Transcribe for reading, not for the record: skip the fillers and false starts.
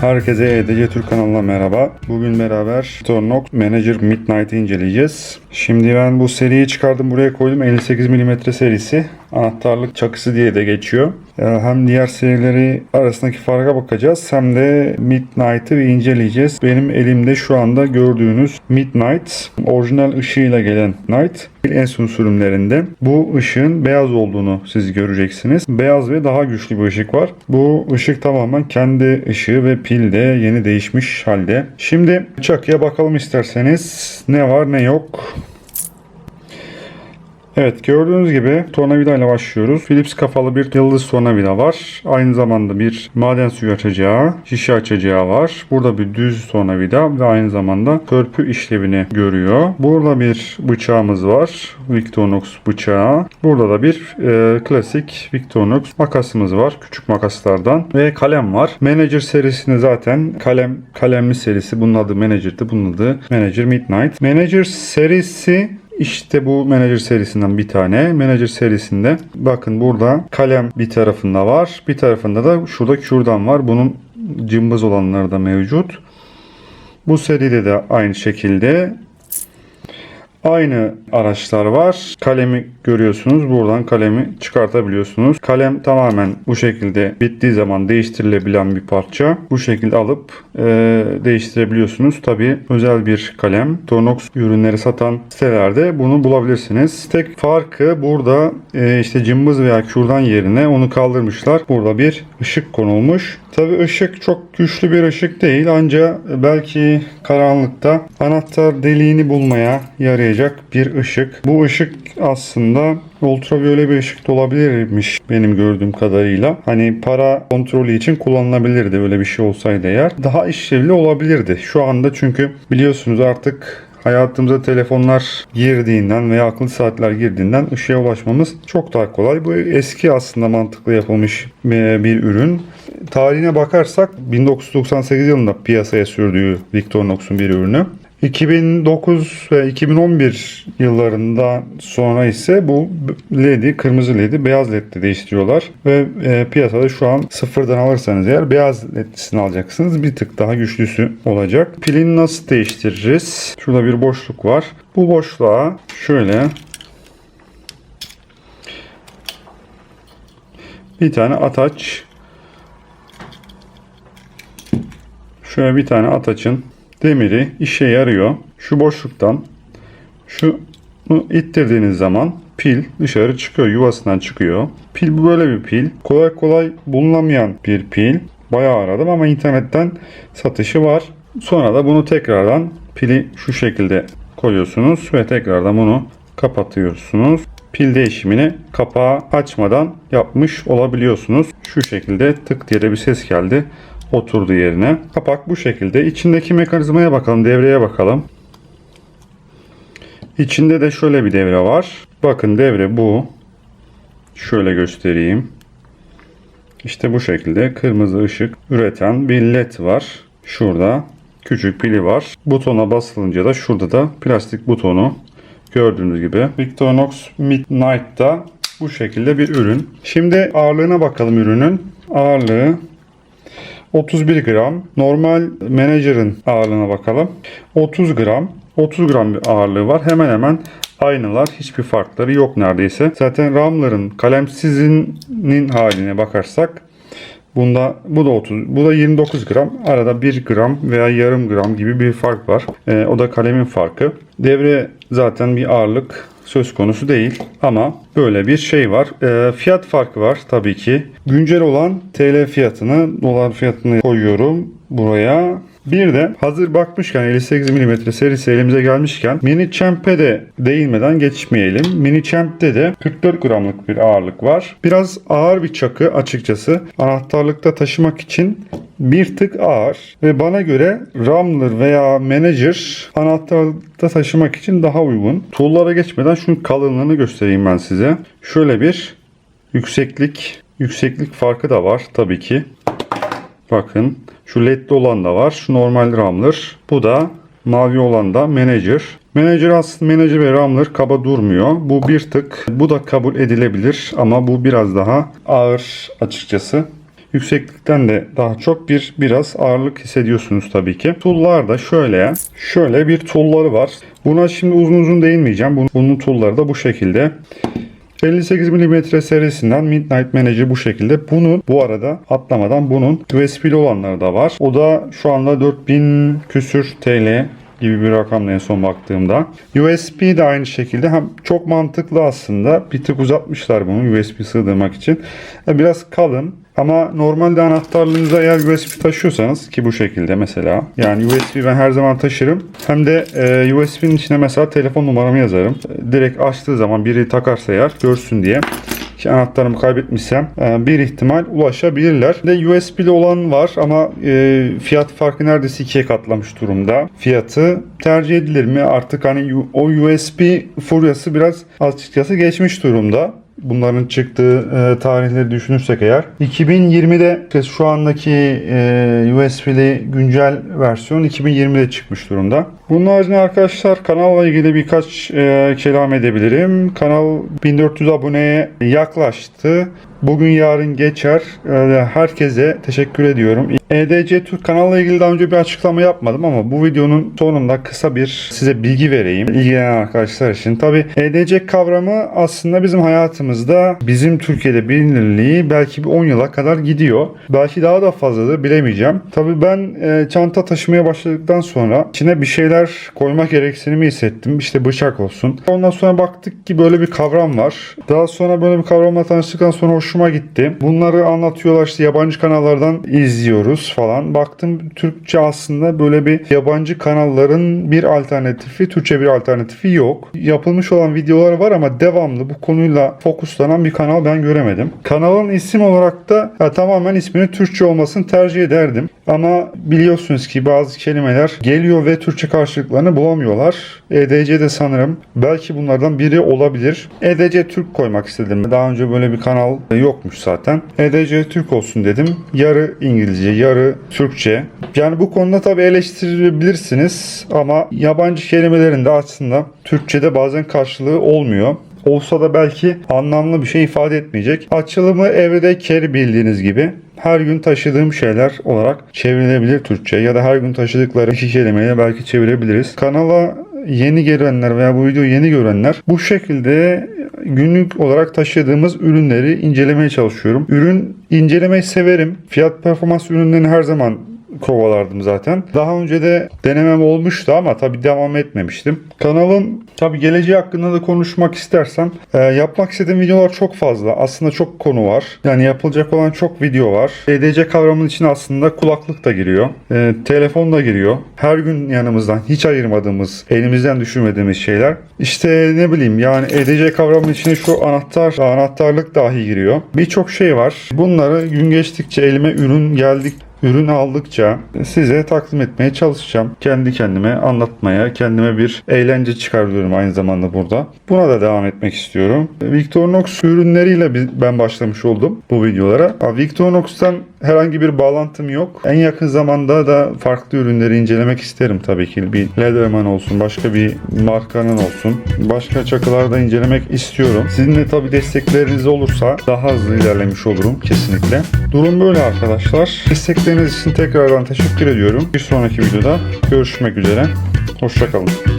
Herkese EDC Türk kanalına merhaba. Bugün beraber Victorinox Manager Midnight'ı inceleyeceğiz. Şimdi ben bu seriyi çıkardım, buraya koydum. 58 mm serisi. Anahtarlık çakısı diye de geçiyor. Hem diğer serileri arasındaki farka bakacağız, hem de Midnight'ı bir inceleyeceğiz. Benim elimde şu anda gördüğünüz Midnight, orijinal ışığıyla gelen Midnight. En son sürümlerinde bu ışığın beyaz olduğunu siz göreceksiniz. Beyaz ve daha güçlü bir ışık var. Bu ışık tamamen kendi ışığı ve pil de yeni değişmiş halde. Şimdi çakıya bakalım isterseniz. Ne var ne yok. Evet, gördüğünüz gibi tornavida ile başlıyoruz. Phillips kafalı bir yıldız tornavida var. Aynı zamanda bir maden suyu açacağı, şişe açacağı var. Burada bir düz tornavida ve aynı zamanda törpü işlevini görüyor. Burada bir bıçağımız var. Victorinox bıçağı. Burada da bir klasik Victorinox makasımız var. Küçük makaslardan. Ve kalem var. Manager serisinde zaten kalemli serisi. Bunun adı Manager'dı. Bunun adı Manager Midnight. Manager serisi İşte bu Manager serisinden bir tane. Manager serisinde bakın burada kalem bir tarafında var. Bir tarafında da şurada kürdan var. Bunun cımbız olanları da mevcut. Bu seride de aynı şekilde aynı araçlar var. Kalemi görüyorsunuz. Buradan kalemi çıkartabiliyorsunuz. Kalem tamamen bu şekilde bittiği zaman değiştirilebilen bir parça. Bu şekilde alıp değiştirebiliyorsunuz. Tabi özel bir kalem. Victorinox ürünleri satan sitelerde bunu bulabilirsiniz. Tek farkı burada işte cımbız veya kürdan yerine onu kaldırmışlar. Burada bir ışık konulmuş. Tabi ışık çok güçlü bir ışık değil, ancak belki karanlıkta anahtar deliğini bulmaya yarayacak bir ışık. Bu ışık aslında ultraviyole bir ışık da olabilirmiş benim gördüğüm kadarıyla. Hani para kontrolü için kullanılabilirdi, öyle bir şey olsaydı eğer. Daha işlevli olabilirdi şu anda, çünkü biliyorsunuz artık hayatımıza telefonlar girdiğinden veya akıllı saatler girdiğinden ışığa ulaşmamız çok daha kolay. Bu eski aslında mantıklı yapılmış bir ürün. Tarihine bakarsak 1998 yılında piyasaya sürdüğü Victorinox'un bir ürünü. 2009 ve 2011 yıllarında sonra ise bu LED'i, kırmızı LED'i beyaz LED'de değiştiriyorlar. Ve piyasada şu an sıfırdan alırsanız eğer beyaz LED'lisini alacaksınız. Bir tık daha güçlüsü olacak. Pilini nasıl değiştiririz? Şurada bir boşluk var. Bu boşluğa şöyle bir tane ataç, şöyle bir tane ataçın demiri işe yarıyor. Şu boşluktan şunu ittirdiğiniz zaman pil dışarı çıkıyor, yuvasından çıkıyor. Pil böyle bir pil. Kolay kolay bulunamayan bir pil. Bayağı aradım ama internetten satışı var. Sonra da bunu tekrardan pili şu şekilde koyuyorsunuz ve tekrardan bunu kapatıyorsunuz. Pil değişimini kapağı açmadan yapmış olabiliyorsunuz. Şu şekilde tık diye de bir ses geldi. Oturdu yerine. Kapak bu şekilde. İçindeki mekanizmaya bakalım, devreye bakalım. İçinde de şöyle bir devre var. Bakın devre bu. Şöyle göstereyim. İşte bu şekilde kırmızı ışık üreten bir led var. Şurada küçük pili var. Butona basılınca da şurada da plastik butonu. Gördüğünüz gibi Victorinox Midnight'ta bu şekilde bir ürün. Şimdi ağırlığına bakalım ürünün. Ağırlığı 31 gram. Normal Manager'ın ağırlığına bakalım. 30 gram. 30 gram bir ağırlığı var. Hemen hemen aynılar. Hiçbir farkları yok neredeyse. Zaten RAM'ların kalemsizinin haline bakarsak bu da 30, bu da 29 gram. Arada 1 gram veya yarım gram gibi bir fark var. O da kalemin farkı. Devre zaten bir ağırlık söz konusu değil ama böyle bir şey var. Fiyat farkı var tabii ki. Güncel olan TL fiyatını, dolar fiyatını koyuyorum buraya. Bir de hazır bakmışken 58 mm serisi elimize gelmişken Mini Champ'e de değinmeden geçmeyelim. Mini Champ'te de 44 gramlık bir ağırlık var. Biraz ağır bir çakı açıkçası. Anahtarlıkta taşımak için bir tık ağır ve bana göre Rambler veya Manager anahtarlıkta taşımak için daha uygun. Tool'lara geçmeden şunun kalınlığını göstereyim ben size. Şöyle bir yükseklik farkı da var tabii ki. Bakın şu ledli olan da var. Şu normal Rambler. Bu da mavi olan da Manager. Manager ve Rambler kaba durmuyor. Bu bir tık, bu da kabul edilebilir ama bu biraz daha ağır açıkçası. Yükseklikten de daha çok biraz ağırlık hissediyorsunuz tabii ki. Tool'lar da şöyle bir tool'ları var. Buna şimdi uzun değinmeyeceğim. Bunun tool'ları da bu şekilde. 58 mm serisinden Midnight Manager bu şekilde. Bu arada atlamadan bunun USB'li olanları da var. O da şu anda 4000 küsür TL gibi bir rakamla en son baktığımda. USB de aynı şekilde. Hem çok mantıklı aslında. Bir tık uzatmışlar bunu USB sığdırmak için. Biraz kalın. Ama normalde anahtarlığınıza eğer USB taşıyorsanız, ki bu şekilde mesela, yani USB ben her zaman taşırım. Hem de USB'nin içine mesela telefon numaramı yazarım. Direkt açtığı zaman biri takarsa eğer görsün diye. Ki anahtarımı kaybetmişsem bir ihtimal ulaşabilirler. De USB'li olan var ama fiyat farkı neredeyse 2'ye katlamış durumda. Fiyatı tercih edilir mi? Artık hani o USB furyası biraz açıkçası geçmiş durumda. Bunların çıktığı tarihleri düşünürsek eğer 2020'de şu andaki USB'li güncel versiyon 2020'de çıkmış durumda. Bunun haricinde arkadaşlar kanalla ilgili birkaç kelam edebilirim. Kanal 1400 aboneye yaklaştı. Bugün yarın geçer. Herkese teşekkür ediyorum. EDC Türk kanalla ilgili daha önce bir açıklama yapmadım ama bu videonun sonunda kısa bir size bilgi vereyim ilgilenen arkadaşlar için. Tabi EDC kavramı aslında bizim hayatımızda, bizim Türkiye'de bilinirliği belki bir 10 yıla kadar gidiyor. Belki daha da fazladır, bilemeyeceğim. Tabi ben çanta taşımaya başladıktan sonra içine bir şeyler koymak gereksinimi hissettim. İşte bıçak olsun. Ondan sonra baktık ki böyle bir kavram var. Daha sonra böyle bir kavramla tanıştıktan sonra hoşuma gitti. Bunları anlatıyorlar, işte yabancı kanallardan izliyoruz falan. Baktım Türkçe aslında böyle bir yabancı kanalların bir alternatifi, Türkçe bir alternatifi yok. Yapılmış olan videolar var ama devamlı bu konuyla fokuslanan bir kanal ben göremedim. Kanalın isim olarak da tamamen isminin Türkçe olmasını tercih ederdim. Ama biliyorsunuz ki bazı kelimeler geliyor ve Türkçe karşılıklarını bulamıyorlar. EDC de sanırım belki bunlardan biri olabilir. EDC Türk koymak istedim. Daha önce böyle bir kanal yokmuş zaten. EDC Türk olsun dedim. Yarı İngilizce, yarı Türkçe. Yani bu konuda tabii eleştirebilirsiniz ama yabancı kelimelerin de aslında Türkçe'de bazen karşılığı olmuyor. Olsa da belki anlamlı bir şey ifade etmeyecek. Açılımı everyday carry bildiğiniz gibi. Her gün taşıdığım şeyler olarak çevrilebilir Türkçe ya da her gün taşıdıkları iki kelimeyle belki çevirebiliriz. Kanala yeni gelenler veya bu videoyu yeni görenler, bu şekilde günlük olarak taşıdığımız ürünleri incelemeye çalışıyorum. Ürün incelemeyi severim. Fiyat performans ürünlerini her zaman kovalardım zaten. Daha önce de denemem olmuştu ama tabii devam etmemiştim. Kanalın tabii geleceği hakkında da konuşmak istersem yapmak istediğim videolar çok fazla. Aslında çok konu var. Yani yapılacak olan çok video var. EDC kavramının içine aslında kulaklık da giriyor. Telefon da giriyor. Her gün yanımızdan hiç ayırmadığımız, elimizden düşürmediğimiz şeyler. İşte ne bileyim, yani EDC kavramının içine şu anahtarlık dahi giriyor. Birçok şey var. Bunları gün geçtikçe elime ürün aldıkça size takdim etmeye çalışacağım. Kendi kendime anlatmaya, kendime bir eğlence çıkarıyorum aynı zamanda burada. Buna da devam etmek istiyorum. Victorinox ürünleriyle ben başlamış oldum bu videolara. Victorinox'tan herhangi bir bağlantım yok. En yakın zamanda da farklı ürünleri incelemek isterim tabii ki. Bir Leatherman olsun, başka bir markanın olsun. Başka çakılarda incelemek istiyorum. Sizin de tabii destekleriniz olursa daha hızlı ilerlemiş olurum kesinlikle. Durum böyle arkadaşlar. Destekleriniz için tekrardan teşekkür ediyorum. Bir sonraki videoda görüşmek üzere. Hoşça kalın.